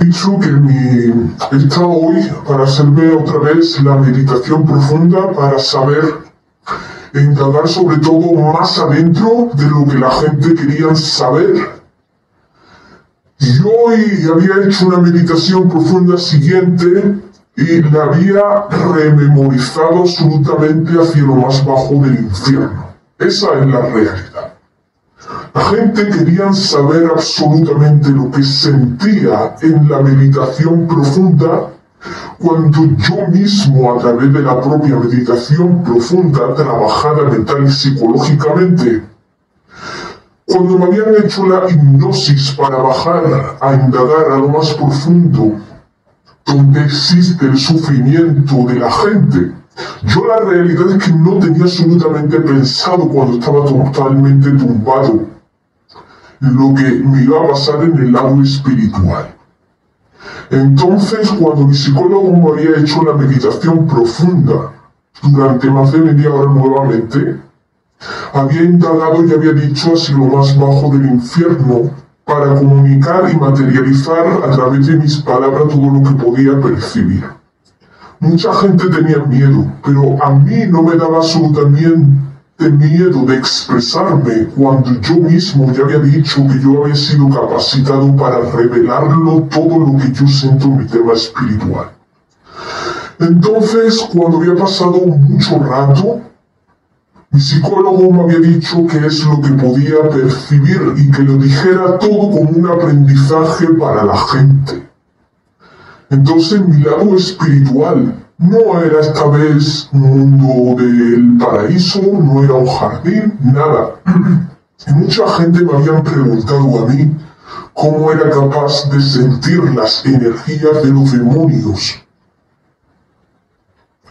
Dicho que he estado hoy para hacerme otra vez la meditación profunda para saber e indagar sobre todo más adentro de lo que la gente quería saber. Y hoy había hecho una meditación profunda siguiente y la había rememorizado absolutamente hacia lo más bajo del infierno. Esa es la realidad. La gente quería saber absolutamente lo que sentía en la meditación profunda cuando yo mismo, a través de la propia meditación profunda, trabajada mental y psicológicamente, cuando me habían hecho la hipnosis para bajar a indagar a lo más profundo, donde existe el sufrimiento de la gente, yo la realidad es que no tenía absolutamente pensado cuando estaba totalmente tumbado lo que me iba a pasar en el lado espiritual. Entonces, cuando mi psicólogo me había hecho la meditación profunda durante más de media hora nuevamente, había indagado y había dicho hacia lo más bajo del infierno para comunicar y materializar a través de mis palabras todo lo que podía percibir. Mucha gente tenía miedo, pero a mí no me daba absolutamente miedo de expresarme cuando yo mismo ya había dicho que yo había sido capacitado para revelarlo todo lo que yo siento en mi tema espiritual. Entonces, cuando había pasado mucho rato, mi psicólogo me había dicho que es lo que podía percibir y que lo dijera todo como un aprendizaje para la gente. Entonces mi lado espiritual no era esta vez un mundo del paraíso, no era un jardín, nada. Y mucha gente me había preguntado a mí cómo era capaz de sentir las energías de los demonios.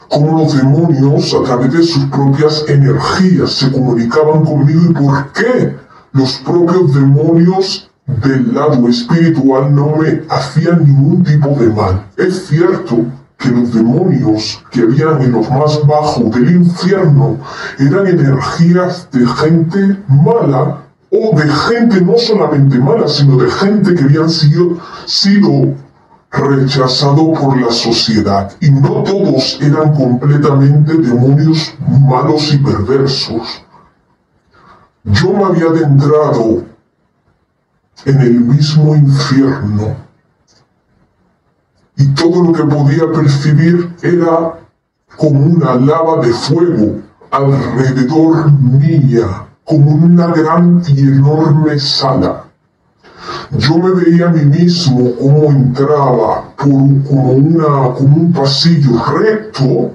Cómo los demonios, a través de sus propias energías, se comunicaban conmigo y por qué los propios demonios del lado espiritual no me hacían ningún tipo de mal. Es cierto que los demonios que habían en los más bajos del infierno eran energías de gente mala o de gente no solamente mala, sino de gente que habían sido rechazado por la sociedad, y no todos eran completamente demonios malos y perversos. Yo me había adentrado en el mismo infierno y todo lo que podía percibir era como una lava de fuego alrededor mía, como una gran y enorme sala. Yo me veía a mí mismo como entraba como un pasillo recto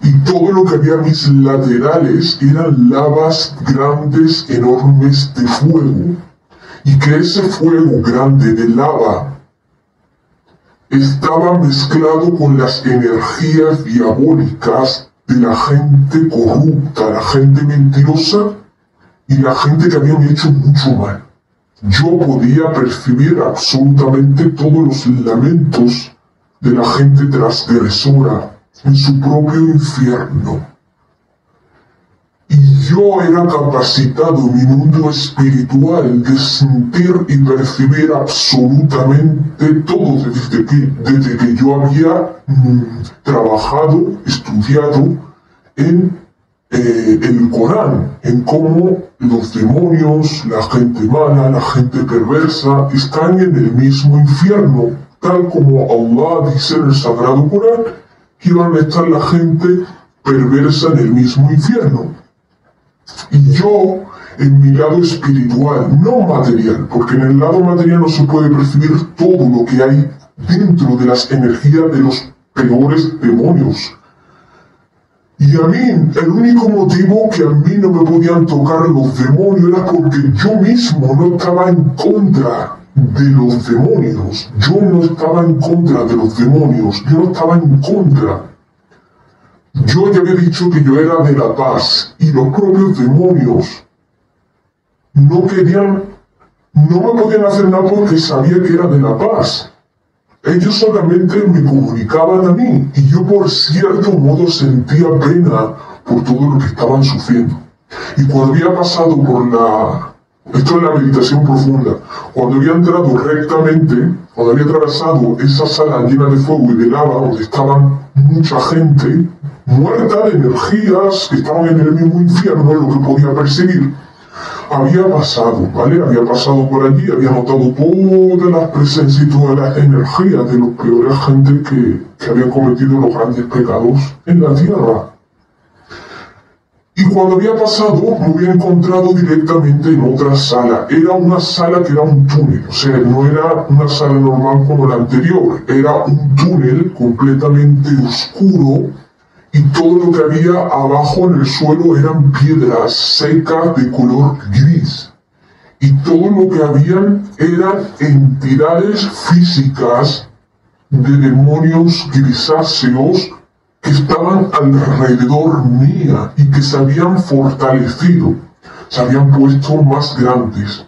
y todo lo que había a mis laterales eran lavas grandes, enormes de fuego, y que ese fuego grande de lava estaba mezclado con las energías diabólicas de la gente corrupta, la gente mentirosa y la gente que habían hecho mucho mal. Yo podía percibir absolutamente todos los lamentos de la gente transgresora en su propio infierno. Y yo era capacitado en mi mundo espiritual de sentir y percibir absolutamente todo desde que yo había trabajado, estudiado en el Corán, en cómo los demonios, la gente mala, la gente perversa están en el mismo infierno, tal como Allah dice en el Sagrado Corán que iban a estar la gente perversa en el mismo infierno. Y yo, en mi lado espiritual, no material, porque en el lado material no se puede percibir todo lo que hay dentro de las energías de los peores demonios. Y a mí, el único motivo que a mí no me podían tocar los demonios era porque yo mismo no estaba en contra de los demonios. Yo no estaba en contra de los demonios, yo no estaba en contra. Yo ya había dicho que yo era de la paz, y los propios demonios no me podían hacer nada porque sabía que era de la paz. Ellos solamente me comunicaban a mí, y yo por cierto modo sentía pena por todo lo que estaban sufriendo. Y cuando había pasado por Esto es la meditación profunda. Cuando había entrado rectamente, cuando había atravesado esa sala llena de fuego y de lava, donde estaban mucha gente muerta de energías que estaban en el mismo infierno, lo que podía perseguir, había pasado, ¿vale? Había pasado por allí, había notado todas las presencias y todas las energías de los peores gente que habían cometido los grandes pecados en la tierra. Y cuando había pasado, me había encontrado directamente en otra sala. Era una sala que era un túnel, o sea, no era una sala normal como la anterior. Era un túnel completamente oscuro y todo lo que había abajo en el suelo eran piedras secas de color gris. Y todo lo que habían eran entidades físicas de demonios grisáceos que estaban alrededor mía y que se habían fortalecido, se habían puesto más grandes.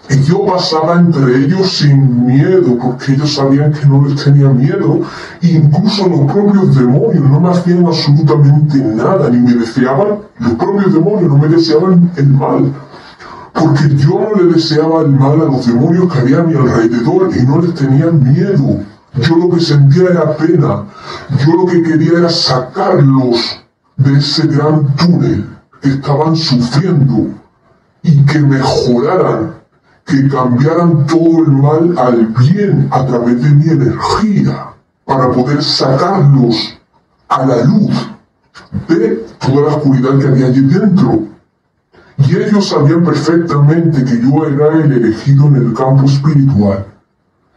Y yo pasaba entre ellos sin miedo, porque ellos sabían que no les tenía miedo. E incluso los propios demonios no me hacían absolutamente nada, ni me deseaban, los propios demonios no me deseaban el mal. Porque yo no le deseaba el mal a los demonios que había a mi alrededor y no les tenía miedo. Yo lo que sentía era pena. Yo lo que quería era sacarlos de ese gran túnel que estaban sufriendo y que mejoraran, que cambiaran todo el mal al bien a través de mi energía para poder sacarlos a la luz de toda la oscuridad que había allí dentro. Y ellos sabían perfectamente que yo era el elegido en el campo espiritual.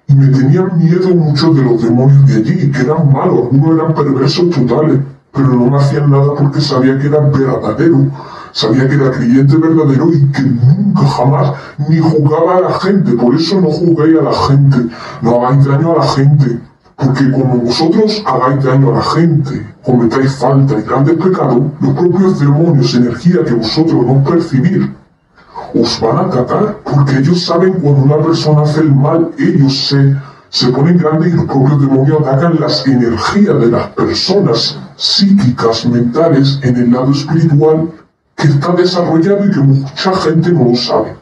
Y me tenían miedo muchos de los demonios de allí, que eran malos, algunos eran perversos totales, pero no me hacían nada porque sabía que era verdadero, sabía que era creyente verdadero y que nunca jamás ni jugaba a la gente. Por eso no juguéis a la gente, no hagáis daño a la gente, porque como vosotros hagáis daño a la gente, cometáis falta y grandes pecados, los propios demonios, energía que vosotros no percibís, os van a atacar, porque ellos saben cuando una persona hace el mal, ellos se ponen grandes y los propios demonios atacan las energías de las personas psíquicas, mentales, en el lado espiritual que está desarrollado y que mucha gente no lo sabe.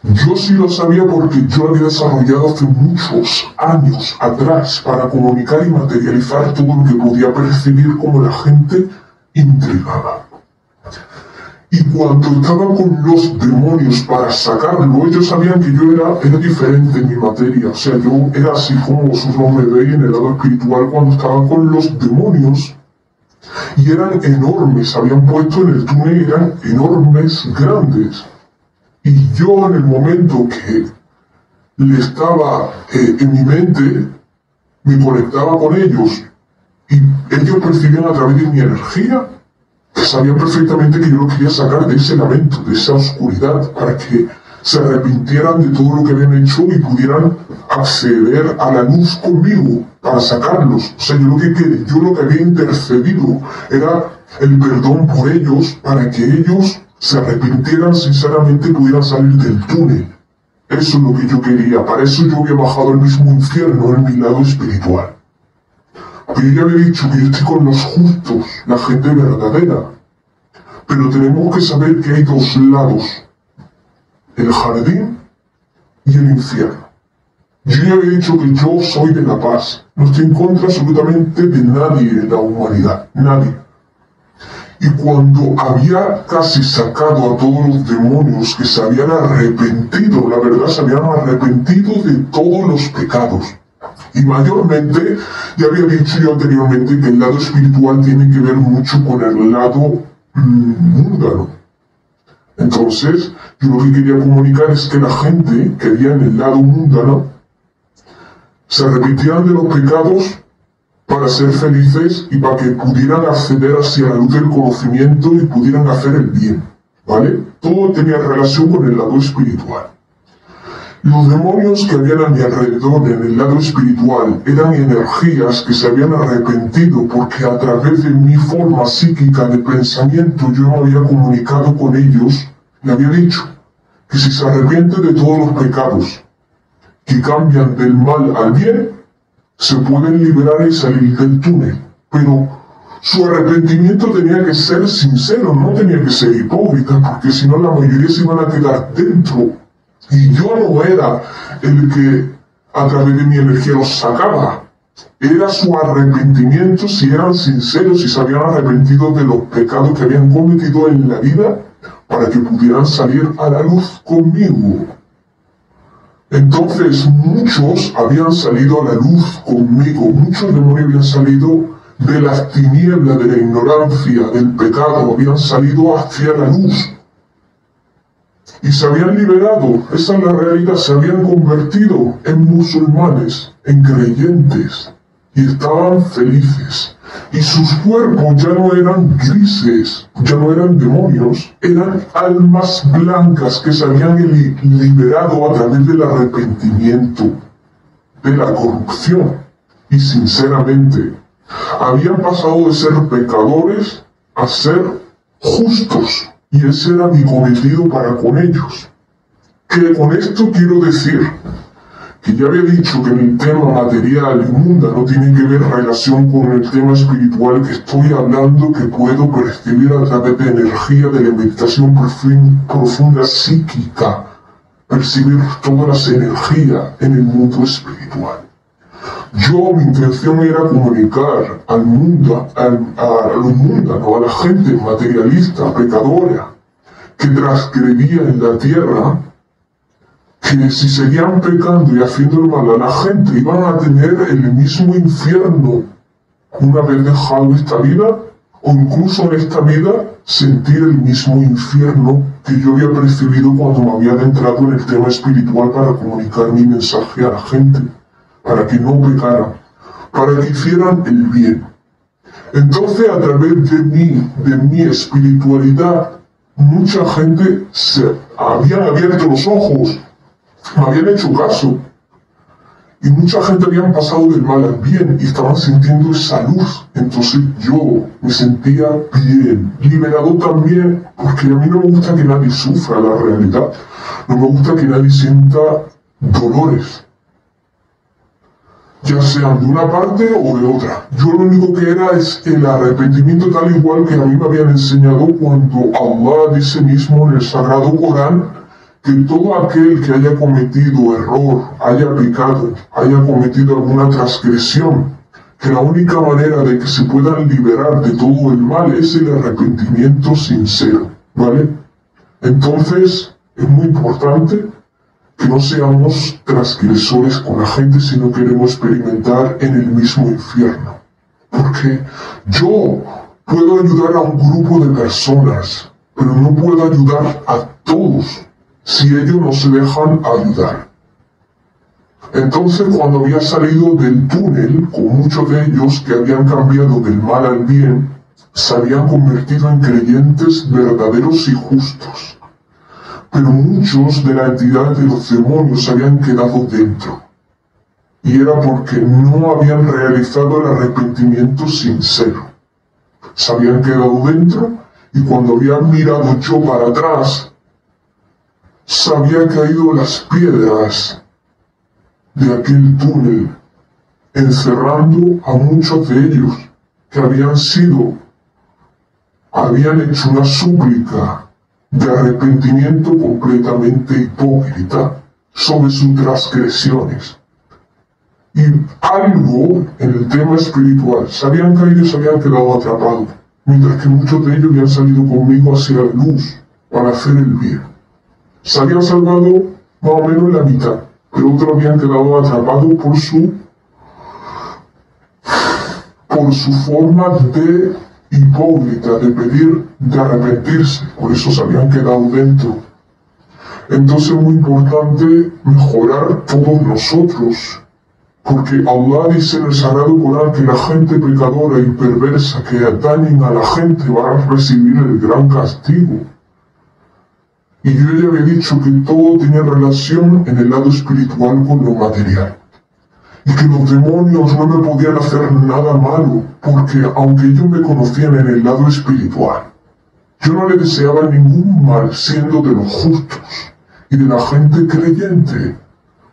Yo sí lo sabía porque yo lo había desarrollado hace muchos años atrás para comunicar y materializar todo lo que podía percibir como la gente intrigada. Y cuando estaba con los demonios para sacarlo, ellos sabían que yo era diferente en mi materia. O sea, yo era así como vosotros me veis en el lado espiritual cuando estaba con los demonios. Y eran enormes, habían puesto en el túnel, eran enormes, grandes. Y yo en el momento que le estaba en mi mente, me conectaba con ellos. Y ellos percibían a través de mi energía, que sabían perfectamente que yo lo quería sacar de ese lamento, de esa oscuridad, para que se arrepintieran de todo lo que habían hecho y pudieran acceder a la luz conmigo para sacarlos. O sea, yo lo que había intercedido era el perdón por ellos, para que ellos se arrepintieran sinceramente y pudieran salir del túnel. Eso es lo que yo quería. Para eso yo había bajado al mismo infierno en mi lado espiritual. Pero ya había dicho que yo estoy con los justos, la gente verdadera. Pero tenemos que saber que hay dos lados: el jardín y el infierno. Yo ya había dicho que yo soy de la paz. No estoy en contra absolutamente de nadie en la humanidad. Nadie. Y cuando había casi sacado a todos los demonios que se habían arrepentido, la verdad, se habían arrepentido de todos los pecados. Y mayormente, ya había dicho yo anteriormente que el lado espiritual tiene que ver mucho con el lado múndano. Entonces, yo lo que quería comunicar es que la gente que había en el lado mundano se arrepintieran de los pecados para ser felices y para que pudieran acceder hacia la luz del conocimiento y pudieran hacer el bien, ¿vale? Todo tenía relación con el lado espiritual. Los demonios que habían a mi alrededor en el lado espiritual eran energías que se habían arrepentido porque a través de mi forma psíquica de pensamiento yo me había comunicado con ellos, le había dicho que si se arrepiente de todos los pecados que cambian del mal al bien, se pueden liberar y salir del túnel. Pero Su arrepentimiento tenía que ser sincero, no tenía que ser hipócrita, porque si no la mayoría se iban a quedar dentro. Y yo no era el que a través de mi energía los sacaba. Era su arrepentimiento, si eran sinceros, si se habían arrepentido de los pecados que habían cometido en la vida, para que pudieran salir a la luz conmigo. Entonces muchos habían salido a la luz conmigo, muchos demonios habían salido de las tinieblas, de la ignorancia, del pecado, habían salido hacia la luz. Y se habían liberado, esa es la realidad, se habían convertido en musulmanes, en creyentes, y estaban felices. Y sus cuerpos ya no eran grises, ya no eran demonios, eran almas blancas que se habían liberado a través del arrepentimiento, de la corrupción. Y sinceramente, habían pasado de ser pecadores a ser justos. Y ese era mi cometido para con ellos. Que con esto quiero decir que ya había dicho que el tema material y mundano no tiene que ver relación con el tema espiritual que estoy hablando, que puedo percibir a través de energía, de la meditación profunda psíquica, percibir todas las energías en el mundo espiritual. Mi intención era comunicar al mundo, a los mundanos, a la gente materialista, pecadora, que transgredía en la tierra, que si seguían pecando y haciendo el mal a la gente, iban a tener el mismo infierno una vez dejado esta vida, o incluso en esta vida sentir el mismo infierno que yo había percibido cuando me había adentrado en el tema espiritual para comunicar mi mensaje a la gente, para que no pecaran, para que hicieran el bien. Entonces, a través de mi espiritualidad, mucha gente se habían abierto los ojos, me habían hecho caso, y mucha gente habían pasado del mal al bien y estaban sintiendo esa luz. Entonces yo me sentía bien, liberado también, porque a mí no me gusta que nadie sufra la realidad, no me gusta que nadie sienta dolores, ya sean de una parte o de otra. Yo lo único que era es el arrepentimiento, tal igual que a mí me habían enseñado cuando Allah dice mismo en el Sagrado Corán que todo aquel que haya cometido error, haya pecado, haya cometido alguna transgresión, que la única manera de que se puedan liberar de todo el mal es el arrepentimiento sincero, ¿vale? Entonces es muy importante que no seamos transgresores con la gente si no queremos experimentar en el mismo infierno. Porque yo puedo ayudar a un grupo de personas, pero no puedo ayudar a todos si ellos no se dejan ayudar. Entonces, cuando había salido del túnel, con muchos de ellos que habían cambiado del mal al bien, se habían convertido en creyentes verdaderos y justos. Pero muchos de la entidad de los demonios se habían quedado dentro. Y era porque no habían realizado el arrepentimiento sincero. Se habían quedado dentro y cuando habían mirado yo para atrás, se habían caído las piedras de aquel túnel, encerrando a muchos de ellos que habían hecho una súplica de arrepentimiento completamente hipócrita sobre sus transgresiones. Y algo en el tema espiritual, se habían caído y se habían quedado atrapados, mientras que muchos de ellos habían salido conmigo hacia la luz para hacer el bien. Se habían salvado más o menos la mitad, pero otros habían quedado atrapados por su forma de hipócrita, de pedir, de arrepentirse, por eso se habían quedado dentro. Entonces es muy importante mejorar todos nosotros, porque Allah dice en el Sagrado Corán que la gente pecadora y perversa que dañen a la gente va a recibir el gran castigo. Y yo ya había dicho que todo tiene relación en el lado espiritual con lo material. Y que los demonios no me podían hacer nada malo, porque aunque ellos me conocían en el lado espiritual, yo no le deseaba ningún mal siendo de los justos y de la gente creyente.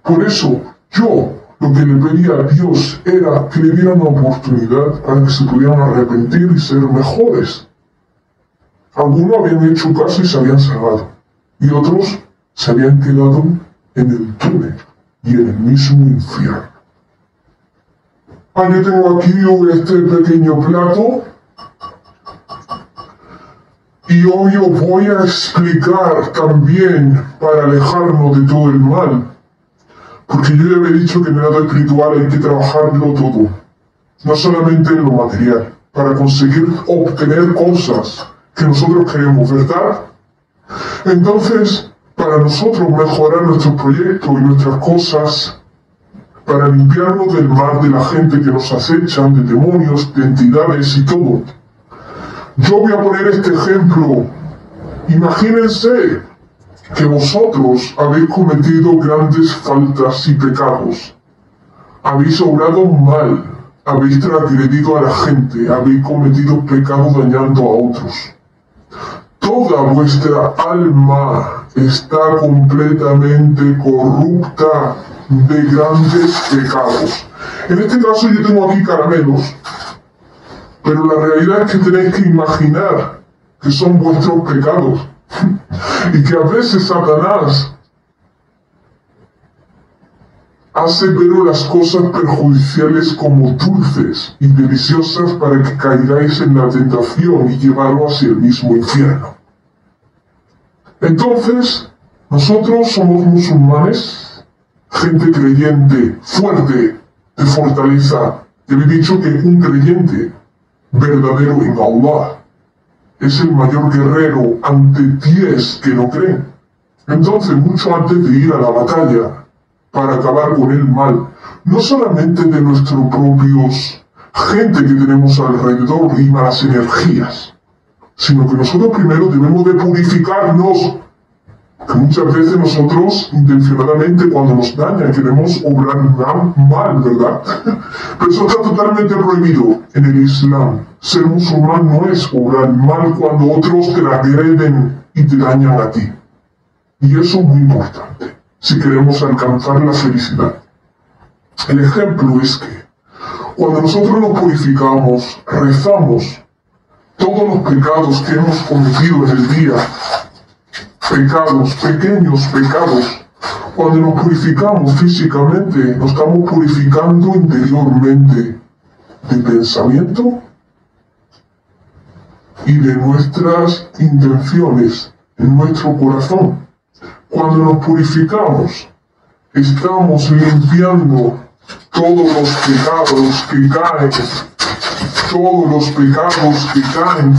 Por eso yo Lo que le pedía a Dios era que le dieran una oportunidad para que se pudieran arrepentir y ser mejores. Algunos habían hecho caso y se habían salvado, y otros se habían quedado en el túnel y en el mismo infierno. Yo tengo aquí este pequeño plato y hoy os voy a explicar también para alejarnos de todo el mal. Porque yo ya había dicho que en el lado espiritual hay que trabajarlo todo, no solamente en lo material, para conseguir obtener cosas que nosotros queremos, ¿verdad? Entonces, para nosotros mejorar nuestros proyectos y nuestras cosas, para limpiarnos del mal de la gente que nos acechan, de demonios, de entidades y todo, yo voy a poner este ejemplo. Imagínense que vosotros habéis cometido grandes faltas y pecados, habéis obrado mal, habéis transgredido a la gente, habéis cometido pecados dañando a otros. Toda vuestra alma está completamente corrupta de grandes pecados. En este caso yo tengo aquí caramelos, pero la realidad es que tenéis que imaginar que son vuestros pecados. Y que a veces Satanás hace ver las cosas perjudiciales como dulces y deliciosas para que caigáis en la tentación y llevarlo hacia el mismo infierno. Entonces, nosotros somos musulmanes, gente creyente, fuerte, de fortaleza. Te he dicho que un creyente verdadero en Allah es el mayor guerrero ante 10 que no creen. Entonces, mucho antes de ir a la batalla para acabar con el mal, no solamente de nuestros propios gente que tenemos alrededor y malas energías, sino que nosotros primero debemos de purificarnos. Que muchas veces nosotros, intencionadamente, cuando nos dañan, queremos obrar mal, ¿verdad? Pero eso está totalmente prohibido en el Islam. Ser musulmán no es obrar mal cuando otros te agreden y te dañan a ti. Y eso es muy importante, si queremos alcanzar la felicidad. El ejemplo es que, cuando nosotros nos purificamos, rezamos, todos los pecados que hemos cometido en el día, pecados, pequeños pecados, cuando nos purificamos físicamente, nos estamos purificando interiormente de pensamiento y de nuestras intenciones en nuestro corazón. Cuando nos purificamos, estamos limpiando todos los pecados que caen. Todos los pecados que caen,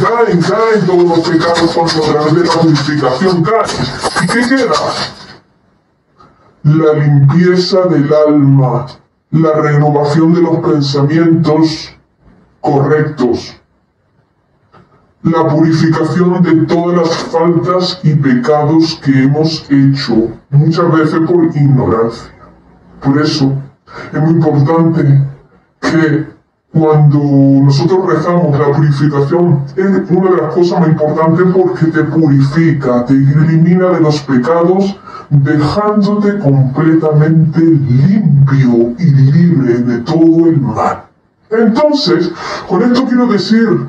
todos los pecados cuando a través de la purificación caen. ¿Y qué queda? La limpieza del alma, la renovación de los pensamientos correctos, la purificación de todas las faltas y pecados que hemos hecho, muchas veces por ignorancia. Por eso es muy importante que cuando nosotros rezamos, la purificación es una de las cosas más importantes porque te purifica, te elimina de los pecados, dejándote completamente limpio y libre de todo el mal. Entonces, con esto quiero decir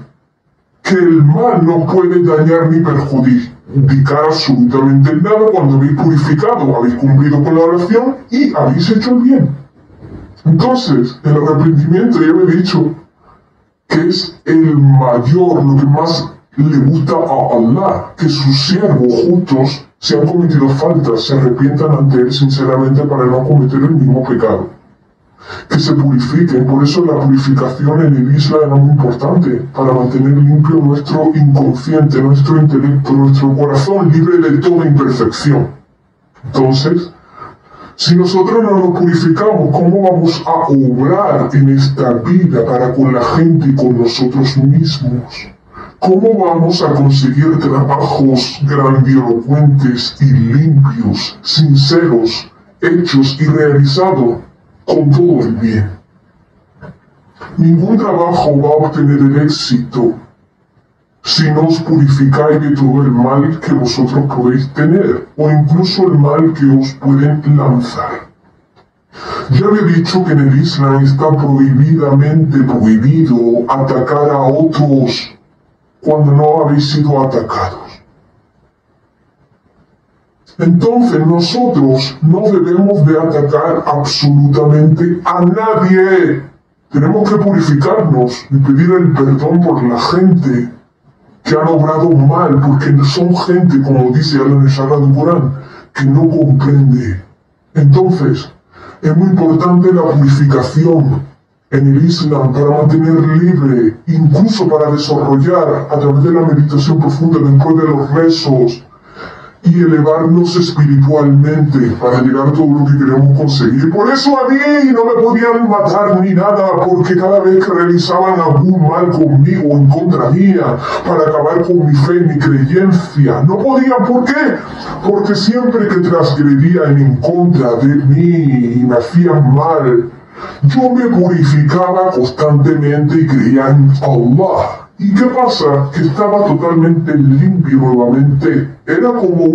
que el mal no puede dañar ni perjudicar absolutamente nada cuando habéis purificado, habéis cumplido con la oración y habéis hecho el bien. Entonces, el arrepentimiento, ya he dicho, que es el mayor, lo que más le gusta a Allah, que sus siervos juntos, si han cometido faltas, se arrepientan ante Él sinceramente para no cometer el mismo pecado. Que se purifiquen, por eso la purificación en el Islam era muy importante, para mantener limpio nuestro inconsciente, nuestro intelecto, nuestro corazón libre de toda imperfección. Entonces, si nosotros no nos purificamos, ¿cómo vamos a obrar en esta vida para con la gente y con nosotros mismos? ¿Cómo vamos a conseguir trabajos grandilocuentes y limpios, sinceros, hechos y realizados con todo el bien? Ningún trabajo va a obtener el éxito si no os purificáis de todo el mal que vosotros podéis tener, o incluso el mal que os pueden lanzar. Ya había dicho que en el Islam está prohibidamente prohibido atacar a otros cuando no habéis sido atacados. Entonces nosotros no debemos de atacar absolutamente a nadie. Tenemos que purificarnos y pedir el perdón por la gente que han obrado mal, porque son gente, como dice Allah en el Sagrado Corán, que no comprende. Entonces, es muy importante la purificación en el Islam para mantener libre, incluso para desarrollar a través de la meditación profunda después de los rezos y elevarnos espiritualmente para llegar a todo lo que queremos conseguir. Por eso a mí no me podían matar ni nada, porque cada vez que realizaban algún mal conmigo, en contra mía, para acabar con mi fe y mi creencia, no podían. ¿Por qué? Porque siempre que transgredían en contra de mí y me hacían mal, yo me purificaba constantemente y creía en Allah. ¿Y qué pasa? Que estaba totalmente limpio nuevamente. Era como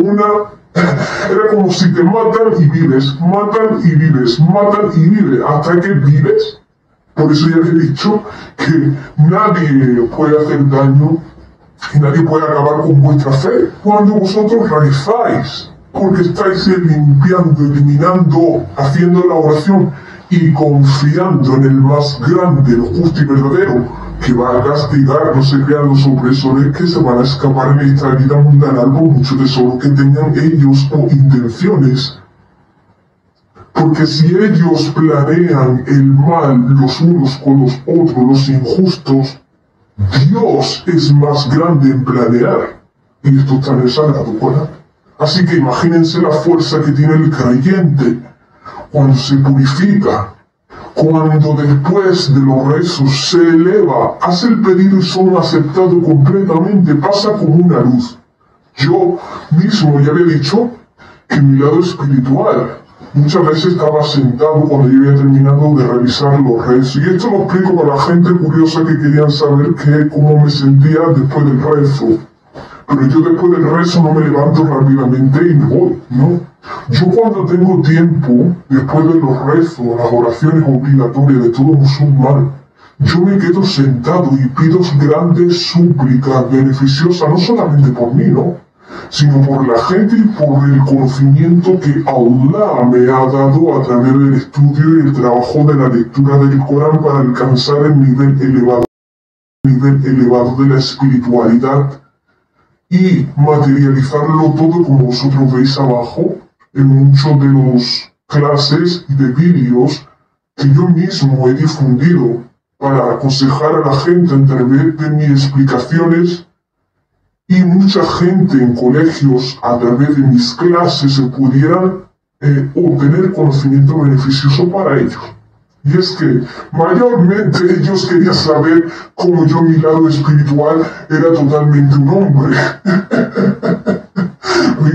si te matan y vives, matan y vives, matan y vives, hasta que vives. Por eso ya he dicho que nadie puede hacer daño y nadie puede acabar con vuestra fe cuando vosotros rezáis, porque estáis limpiando, eliminando, haciendo la oración y confiando en el más grande, lo justo y verdadero, que va a castigar. No se crean los opresores que se van a escapar en esta vida mundana por mucho tesoro que tengan ellos o intenciones. Porque si ellos planean el mal los unos con los otros, los injustos, Dios es más grande en planear. Y esto está en el Sagrado Corán. Así que imagínense la fuerza que tiene el creyente cuando se purifica. Cuando después de los rezos se eleva, hace el pedido y son aceptados completamente, pasa como una luz. Yo mismo ya había dicho que mi lado espiritual, muchas veces estaba sentado cuando yo había terminado de realizar los rezos. Y esto lo explico para la gente curiosa que querían saber cómo me sentía después del rezo. Pero yo después del rezo no me levanto rápidamente y me voy, ¿no? Yo cuando tengo tiempo, después de los rezos, las oraciones obligatorias de todo musulmán, yo me quedo sentado y pido grandes súplicas beneficiosas, no solamente por mí, ¿no?, sino por la gente y por el conocimiento que Allah me ha dado a través del estudio y el trabajo de la lectura del Corán para alcanzar el nivel elevado de la espiritualidad y materializarlo todo como vosotros veis abajo en muchos de los clases y de vídeos que yo mismo he difundido para aconsejar a la gente a través de mis explicaciones, y mucha gente en colegios a través de mis clases se pudieran obtener conocimiento beneficioso para ellos. Y es que mayormente ellos querían saber cómo yo, mi lado espiritual, era totalmente un hombre.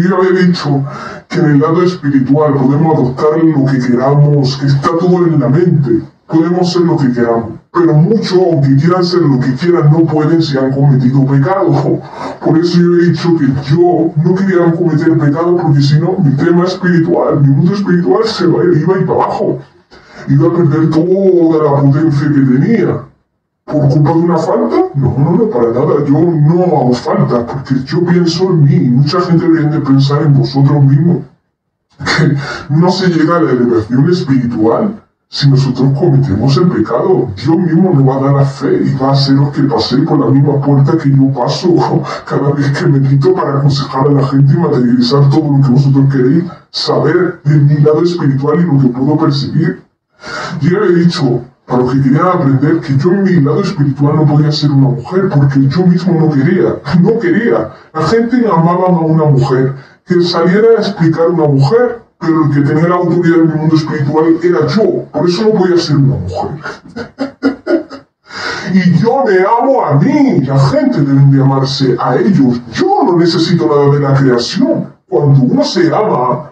Yo había dicho que en el lado espiritual podemos adoptar lo que queramos, que está todo en la mente. Podemos ser lo que queramos. Pero muchos, aunque quieran ser lo que quieran, no pueden si han cometido pecado. Por eso yo he dicho que yo no quería cometer pecado, porque si no, mi tema espiritual, mi mundo espiritual iba a ir para abajo. Iba a perder toda la potencia que tenía. ¿Por culpa de una falta? No, para nada. Yo no hago falta, porque yo pienso en mí. Mucha gente debería de pensar en vosotros mismos. Que no se llega a la elevación espiritual si nosotros cometemos el pecado. Dios mismo me va a dar la fe y va a haceros que paséis por la misma puerta que yo paso cada vez que medito para aconsejar a la gente y materializar todo lo que vosotros queréis saber de mi lado espiritual y lo que puedo percibir. Yo he dicho, para los que querían aprender, que yo en mi lado espiritual no podía ser una mujer, porque yo mismo no quería. La gente amaba a una mujer, que saliera a explicar a una mujer, pero el que tenía la autoridad en mi mundo espiritual era yo, por eso no podía ser una mujer. Y yo me amo a mí, la gente debe de amarse a ellos. Yo no necesito nada de la creación. Cuando uno se ama,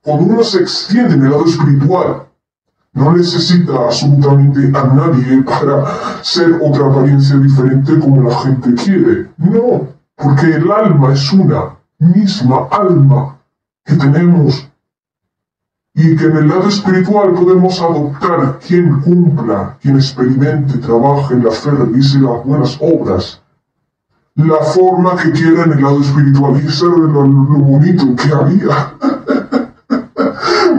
cuando uno se extiende en el lado espiritual, no necesita absolutamente a nadie para ser otra apariencia diferente como la gente quiere. No, porque el alma es una misma alma que tenemos. y que en el lado espiritual podemos adoptar quien cumpla, quien experimente, trabaje en la fe, realice las buenas obras, la forma que quiera en el lado espiritual. Y eso era lo bonito que había.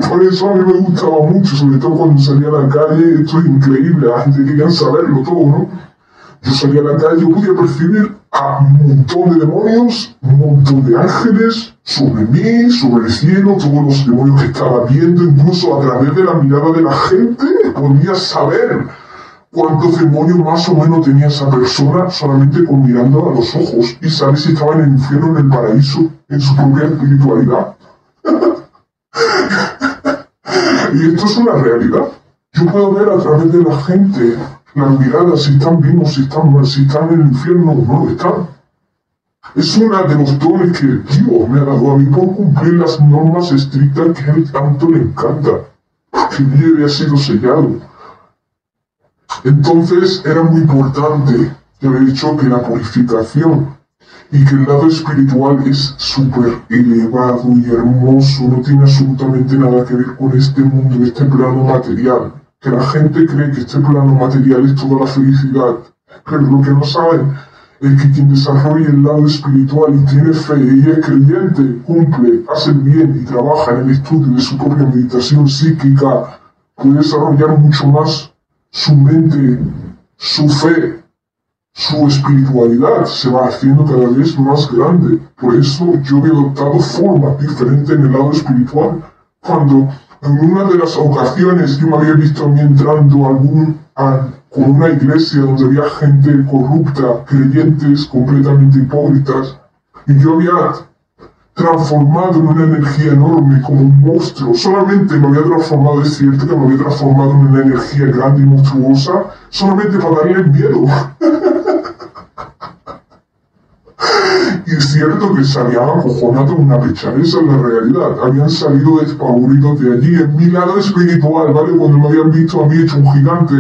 Por eso a mí me gustaba mucho, sobre todo cuando salía a la calle. Esto es increíble, la gente quería saberlo todo, ¿no? Yo salía a la calle, yo podía percibir a un montón de demonios, un montón de ángeles sobre mí, sobre el cielo, todos los demonios que estaba viendo, incluso a través de la mirada de la gente, podía saber cuántos demonios más o menos tenía esa persona solamente con mirando a los ojos y saber si estaba en el infierno o en el paraíso, en su propia espiritualidad. Y esto es una realidad. Yo puedo ver a través de la gente las miradas, si están vivos, si están mal, si están en el infierno o no lo están. Es uno de los dones que Dios me ha dado a mí por cumplir las normas estrictas que a Él tanto le encanta, que yo había sido sellado. Entonces era muy importante, te había dicho, que la purificación y que el lado espiritual es súper elevado y hermoso, no tiene absolutamente nada que ver con este mundo, este plano material. Que la gente cree que este plano material es toda la felicidad, pero lo que no saben es que quien desarrolla el lado espiritual y tiene fe y es creyente, cumple, hace el bien y trabaja en el estudio de su propia meditación psíquica, puede desarrollar mucho más su mente, su fe, su espiritualidad se va haciendo cada vez más grande. Por eso yo he adoptado formas diferentes en el lado espiritual. Cuando en una de las ocasiones yo me había visto a mí entrando con una iglesia donde había gente corrupta, creyentes completamente hipócritas, y yo había transformado en una energía enorme como un monstruo. Solamente me había transformado, es cierto que me había transformado en una energía grande y monstruosa, solamente para darle miedo. Y es cierto que salían acojonados una pechada, esa es la realidad. Habían salido despavoridos de allí, en mi lado espiritual, ¿vale? Cuando me habían visto a mí hecho un gigante.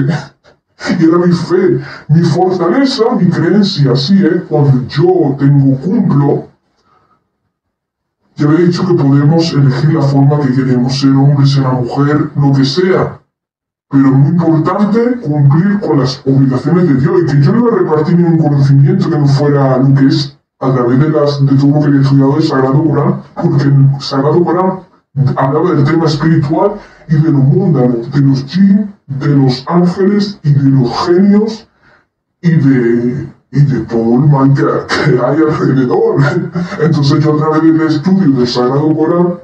Y era mi fe, mi fortaleza, mi creencia, así es. Cuando yo cumplo, ya había dicho que podemos elegir la forma que queremos, ser hombre, ser mujer, lo que sea. Pero es muy importante cumplir con las obligaciones de Dios y que yo no iba a repartir ningún conocimiento que no fuera lo que es a través de todo lo que he estudiado del Sagrado Corán, porque el Sagrado Corán hablaba del tema espiritual y de lo mundano, de los jinn, de los ángeles y de los genios y de todo el mal que hay alrededor. Entonces yo a través del estudio del Sagrado Corán,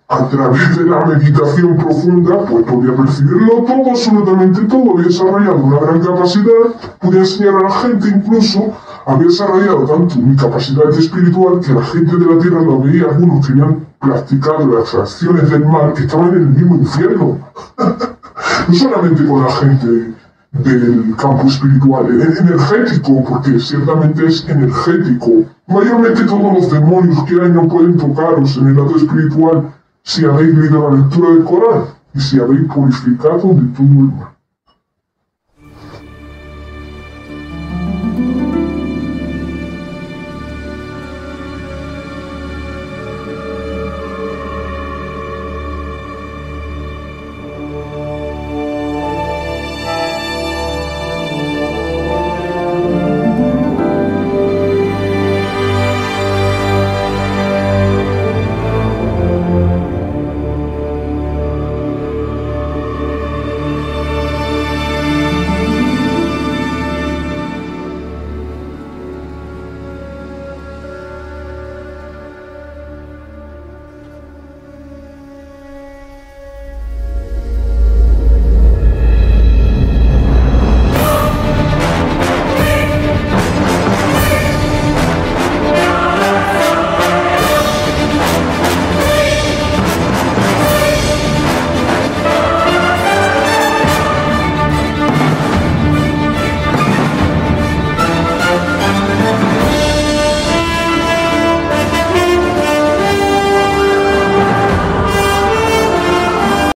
a través de la meditación profunda, pues podía percibirlo todo, absolutamente todo. Había desarrollado una gran capacidad, podía enseñar a la gente, incluso había desarrollado tanto mi capacidad espiritual que la gente de la tierra lo veía, algunos que habían practicado las acciones del mal, que estaban en el mismo infierno. No solamente con la gente del campo espiritual, energético, porque ciertamente es energético. Mayormente todos los demonios que hay no pueden tocaros en el lado espiritual si habéis leído la lectura del Corán y si habéis purificado de todo el mal.